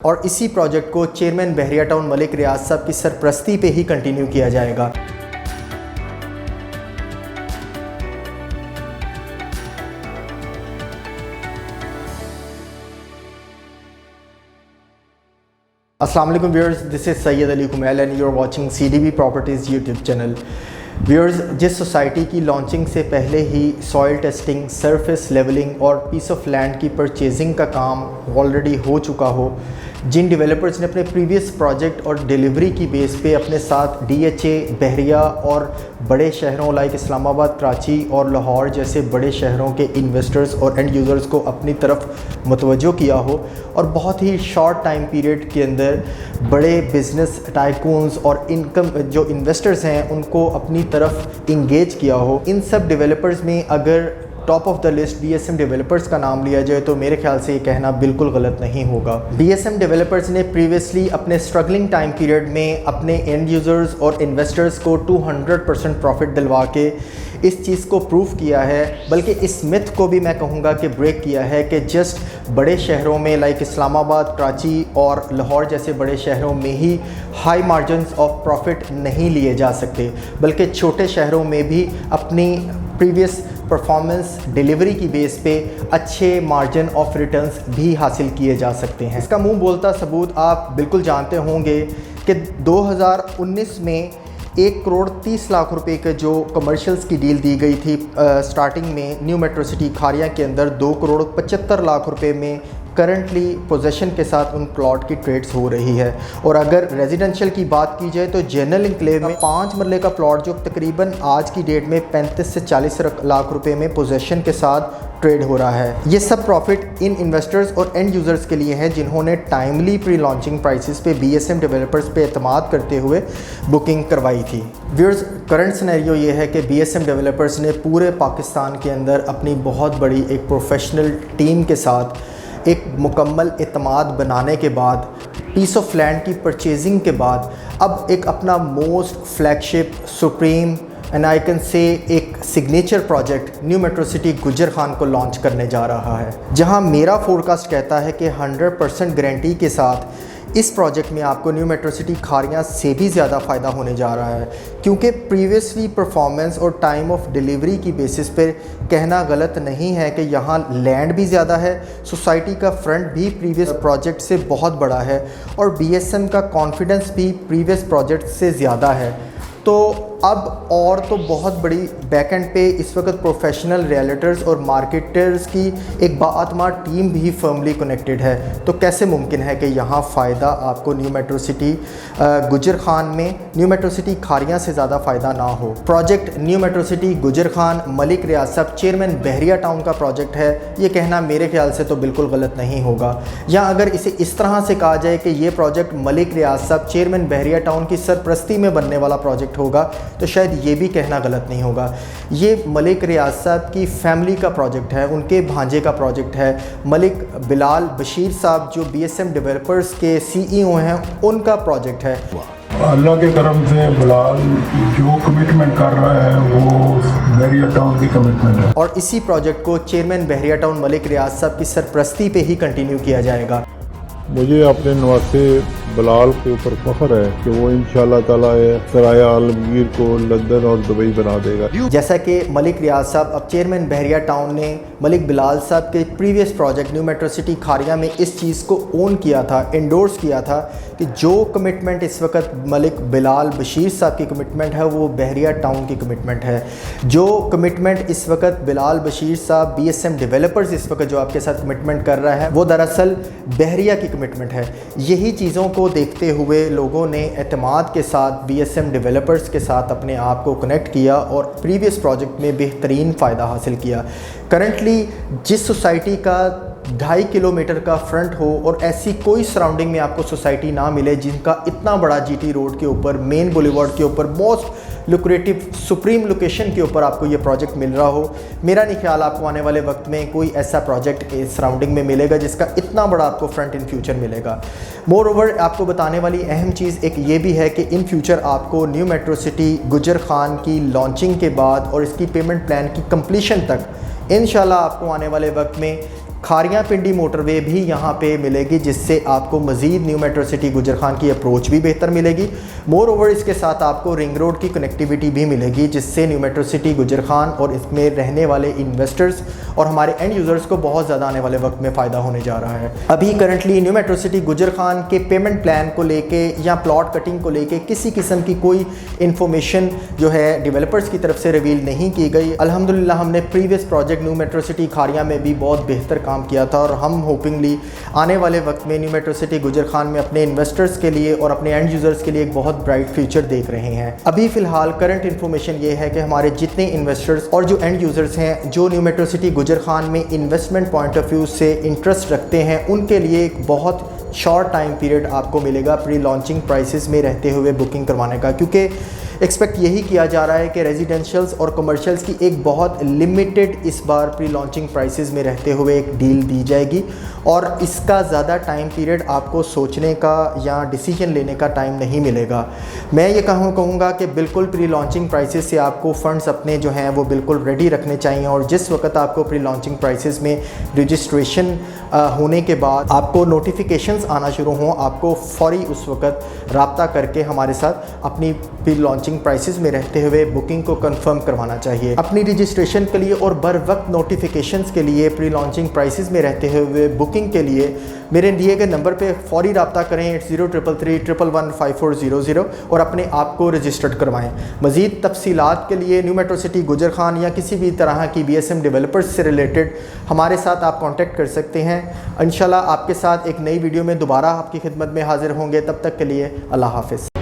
और इसी प्रोजेक्ट को चेयरमैन बहरिया टाउन मलिक रियाज साहब की सरपरस्ती पे ही कंटिन्यू किया जाएगा। अस्सलाम वालेकुम viewers, this is Syed Ali Kumail and you are watching CDB properties YouTube channel. Viewers, जिस सोसाइटी की लॉन्चिंग से पहले ही सॉइल टेस्टिंग, सरफेस लेवलिंग और पीस ऑफ लैंड की परचेजिंग का काम ऑलरेडी हो चुका हो, जिन डेवलपर्स ने अपने प्रीवियस प्रोजेक्ट और डिलीवरी की बेस पे अपने साथ DHA, बहरिया और बड़े शहरों लाइक इस्लामाबाद, कराची और लाहौर जैसे बड़े शहरों के इन्वेस्टर्स और एंड यूज़र्स को अपनी तरफ मुतवज्जो किया हो और बहुत ही शॉर्ट टाइम पीरियड के अंदर बड़े बिजनेस टाइकून्स और इनकम जो इन्वेस्टर्स हैं उनको अपनी तरफ इंगेज किया हो, इन सब डेवलपर्स में अगर top of the list BSM developers का नाम लिया जाए तो मेरे ख्याल से ये कहना बिल्कुल गलत नहीं होगा। BSM डेवलपर्स ने प्रीवियसली अपने स्ट्रगलिंग टाइम पीरियड में अपने एंड यूज़र्स और इन्वेस्टर्स को 200% प्रॉफिट दिलवा के इस चीज़ को प्रूव किया है, बल्कि इस मिथ को भी मैं कहूँगा कि ब्रेक किया है कि जस्ट बड़े शहरों में लाइक इस्लामाबाद, कराची और लाहौर जैसे बड़े शहरों में ही हाई मार्जिन्स ऑफ प्रॉफिट नहीं लिए जा सकते, बल्कि छोटे शहरों में भी अपनी प्रीवियस परफॉर्मेंस डिलीवरी की बेस पे अच्छे मार्जिन ऑफ रिटर्न्स भी हासिल किए जा सकते हैं। इसका मुंह बोलता सबूत आप बिल्कुल जानते होंगे कि 2019 में 1,30,00,000 रुपए के जो कमर्शियल्स की डील दी गई थी स्टार्टिंग में न्यू मेट्रो सिटी खारिया के अंदर 2,75,00,000 रुपए में करंटली पोजेशन के साथ उन प्लॉट की ट्रेड्स हो रही है। और अगर रेजिडेंशियल की बात की जाए तो जनरल इंक्लेव में 5 मरले का प्लॉट जो तकरीबन आज की डेट में 35 से 40 लाख रुपए में पोजेशन के साथ ट्रेड हो रहा है। ये सब प्रॉफिट इन इन्वेस्टर्स और एंड यूज़र्स के लिए हैं जिन्होंने टाइमली प्री लॉन्चिंग प्राइसेस पे BSM डेवलपर्स पे एतमाद करते हुए बुकिंग करवाई थी। व्यूअर्स, करंट सिनेरियो ये है कि BSM डेवलपर्स ने पूरे पाकिस्तान के अंदर अपनी बहुत बड़ी एक प्रोफेशनल टीम के साथ एक मुकम्मल एतमाद बनाने के बाद, पीस ऑफ लैंड की परचेजिंग के बाद अब एक अपना most flagship, supreme and I can say एक signature project new metro city Gujar Khan को लॉन्च करने जा रहा है, जहां मेरा फोरकास्ट कहता है कि 100% गारंटी के साथ इस प्रोजेक्ट में आपको न्यू मेट्रो सिटी खारियां से भी ज़्यादा फ़ायदा होने जा रहा है, क्योंकि प्रीवियसली परफॉर्मेंस और टाइम ऑफ डिलीवरी की बेसिस पर कहना गलत नहीं है कि यहाँ लैंड भी ज़्यादा है, सोसाइटी का फ्रंट भी प्रीवियस प्रोजेक्ट से बहुत बड़ा है और BSM का कॉन्फिडेंस भी प्रीवियस प्रोजेक्ट से ज़्यादा है। तो अब और तो बहुत बड़ी बैकएंड पे इस वक्त प्रोफेशनल रियल्टर्स और मार्केटर्स की एक बाआतमाद टीम भी फर्मली कनेक्टेड है। तो कैसे मुमकिन है कि यहाँ फ़ायदा आपको new metro city Gujar Khan में न्यू मेट्रो सिटी खारियां से ज़्यादा फ़ायदा ना हो। Project new metro city Gujar Khan Malik रियाज साहब चेयरमैन बहरिया टाउन का प्रोजेक्ट है, ये कहना मेरे ख्याल से तो बिल्कुल गलत नहीं होगा। या अगर इसे इस तरह से कहा जाए कि ये प्रोजेक्ट मलिक रियाज साहब चेयरमैन बहरिया टाउन की सरपरस्ती में बनने वाला प्रोजेक्ट होगा तो शायद ये भी कहना गलत नहीं होगा। ये मलिक रियाज साहब की फैमिली का प्रोजेक्ट है, उनके भांजे का प्रोजेक्ट है। मलिक बिलाल बशीर साहब जो BSM डेवलपर्स के CEO हैं, उनका प्रोजेक्ट है। अल्लाह के करम से बिलाल जो कमिटमेंट कर रहा है वो बहरिया टाउन की कमिटमेंट है और इसी प्रोजेक्ट को चेयरमैन बहरिया टाउन मलिक रियाज साहब की सरपरस्ती पे ही कंटिन्यू किया जाएगा। मुझे अपने नवासे बिलाल के ऊपर फख्र है कि वो इंशाल्लाह ताला सराय आलमगीर को लंदन और दुबई बना देगा। जैसा कि मलिक रियाज साहब अब चेयरमैन बहरिया टाउन ने मलिक बिलाल साहब के previous project new metro city Kharian में इस चीज़ को ओन किया था, एंडोर्स किया था कि जो कमिटमेंट इस वक्त मलिक बिलाल बशीर साहब की कमिटमेंट है वो बहरिया टाउन की कमिटमेंट है। जो कमिटमेंट इस वक्त बिलाल बशीर साहब BSM डेवलपर्स इस वक्त जो आपके साथ कमिटमेंट कर रहा है वो दरअसल बहरिया की कमिटमेंट है। यही चीज़ों को देखते हुए लोगों ने एतमाद के साथ BSM डेवलपर्स के साथ अपने आप को कनेक्ट किया और प्रीवियस प्रोजेक्ट में बेहतरीन फ़ायदा हासिल किया। करंटली जिस सोसाइटी का 2.5 किलोमीटर का फ्रंट हो और ऐसी कोई सराउंडिंग में आपको सोसाइटी ना मिले जिनका इतना बड़ा GT रोड के ऊपर, मेन बुलेवार्ड के ऊपर, मोस्ट लुक्रेटिव सुप्रीम लोकेशन के ऊपर आपको ये प्रोजेक्ट मिल रहा हो, मेरा नहीं ख्याल आपको आने वाले वक्त में कोई ऐसा प्रोजेक्ट इस सराउंडिंग में मिलेगा जिसका इतना बड़ा आपको फ्रंट इन फ्यूचर मिलेगा। मोर ओवर आपको बताने वाली अहम चीज़ एक ये भी है कि इन फ्यूचर आपको new metro city Gujar Khan की लॉन्चिंग के बाद और इसकी पेमेंट प्लान की कंप्लीशन तक इंशाल्लाह आपको आने वाले वक्त में खारियां पिंडी मोटरवे भी यहाँ पे मिलेगी, जिससे आपको मज़ीद new metro city Gujar Khan की अप्रोच भी बेहतर मिलेगी। मोर ओवर इसके साथ आपको रिंग रोड की कनेक्टिविटी भी मिलेगी, जिससे new metro city Gujar Khan और इसमें रहने वाले इन्वेस्टर्स और हमारे एंड यूज़र्स को बहुत ज़्यादा आने वाले वक्त में फ़ायदा होने जा रहा है। अभी currently new metro city Gujar Khan के पेमेंट प्लान को लेके या प्लॉट कटिंग को लेके किसी किस्म की कोई इन्फॉर्मेशन जो है डेवलपर्स की तरफ से रिवील नहीं की गई। अल्हम्दुलिल्लाह हमने previous project new metro city Kharian में भी बहुत बेहतर काम किया था और हम होपिंगली आने वाले वक्त में new metro city Gujar Khan में अपने इन्वेस्टर्स के लिए और अपने एंड यूज़र्स के लिए एक बहुत ब्राइट फ्यूचर देख रहे हैं। अभी फ़िलहाल करंट इन्फॉर्मेशन ये है कि हमारे जितने इन्वेस्टर्स और जो एंड यूज़र्स हैं जो new metro city Gujar Khan में इन्वेस्टमेंट पॉइंट ऑफ व्यू से इंटरेस्ट रखते हैं, उनके लिए एक बहुत शॉर्ट टाइम पीरियड आपको मिलेगा प्री लॉन्चिंग प्राइसेस में रहते हुए बुकिंग करवाने का, क्योंकि एक्सपेक्ट यही किया जा रहा है कि रेजिडेंशियल्स और कमर्शियल्स की एक बहुत लिमिटेड इस बार प्री लॉन्चिंग प्राइसेस में रहते हुए एक डील दी जाएगी और इसका ज़्यादा टाइम पीरियड आपको सोचने का या डिसीजन लेने का टाइम नहीं मिलेगा। मैं ये कहूँगा कि बिल्कुल प्री लॉन्चिंग प्राइसेस से आपको फ़ंड्स अपने जो हैं वो बिल्कुल रेडी रखने चाहिए और जिस वक्त आपको प्री लॉन्चिंग प्राइसेस में रजिस्ट्रेशन होने के बाद आपको नोटिफिकेशंस आना शुरू हों, आपको फ़ौरी उस वक्त रब्ता करके हमारे साथ अपनी प्री लॉन्चिंग प्राइसेस में रहते हुए बुकिंग को कंफर्म करवाना चाहिए। अपनी रजिस्ट्रेशन के लिए और बर वक्त नोटिफिकेशंस के लिए प्री लॉन्चिंग प्राइसेस में रहते हुए बुकिंग के लिए मेरे दिए गए नंबर पे फ़ौरी रब्ता करें 8033311540 और अपने आप को रजिस्टर्ड करवाएं। मज़ीद तफसीलात के लिए new metro city Gujar Khan या किसी भी तरह की BSM डेवलपर्स से रिलेटेड हमारे साथ आप कॉन्टेक्ट कर सकते हैं। इंशाल्लाह आपके साथ एक नई वीडियो में दोबारा आपकी खिदमत में हाजिर होंगे। तब तक के लिए अल्लाह हाफ़िज़।